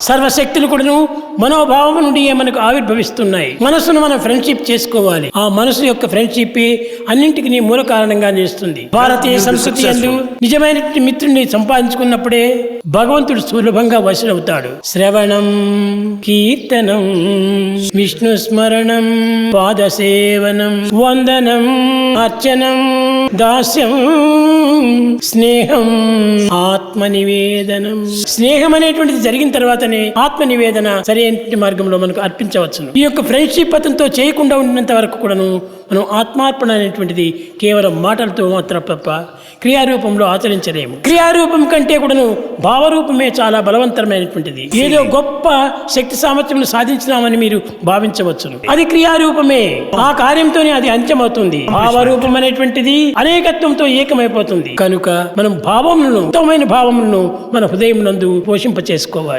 సర్వశక్తులు కూడాను మనోభావం నుండి మనకు ఆవిర్భవిస్తున్నాయి. మనసును మనం ఫ్రెండ్షిప్ చేసుకోవాలి. ఆ మనసు యొక్క ఫ్రెండ్షిప్ అన్నింటికి మూల కారణంగా నిలుస్తుంది. భారతీయ సంస్కృతి యందు నిజమైన మిత్రుడిని సంపాదించుకున్నప్పుడే భగవంతుడు సులభంగా వశుడవుతాడు. శ్రవణం, కీర్తనం, విష్ణు స్మరణం, పాదసేవనం, వందనం, అర్చనం, దాస్యం, స్నేహం, ఆత్మ నివేదనం. స్నేహం అనేటువంటిది జరిగిన తర్వాతనే ఆత్మ నివేదన సరైన మార్గంలో మనకు అర్పించవచ్చును. ఈ యొక్క ఫ్రెండ్షిప్ పతంతో చేయకుండా ఉండినంత వరకు కూడాను మనం ఆత్మార్పణ అనేటువంటిది కేవలం మాటలతో మాత్రం తప్ప క్రియారూపంలో ఆచరించలేము. క్రియారూపం కంటే కూడాను భావరూపమే చాలా బలవంతమైనటువంటిది. ఏదో గొప్ప శక్తి సామర్థ్యం సాధించినామని మీరు భావించవచ్చును. అది క్రియారూపమే. ఆ కార్యంతోనే అది అంత్యమవుతుంది. భావరూపం అనేటువంటిది అనేకత్వంతో ఏకమైపోతుంది. కనుక మనం భావములను, ఉత్తమమైన భావములను మన హృదయం నందు పోషింప చేసుకోవాలి.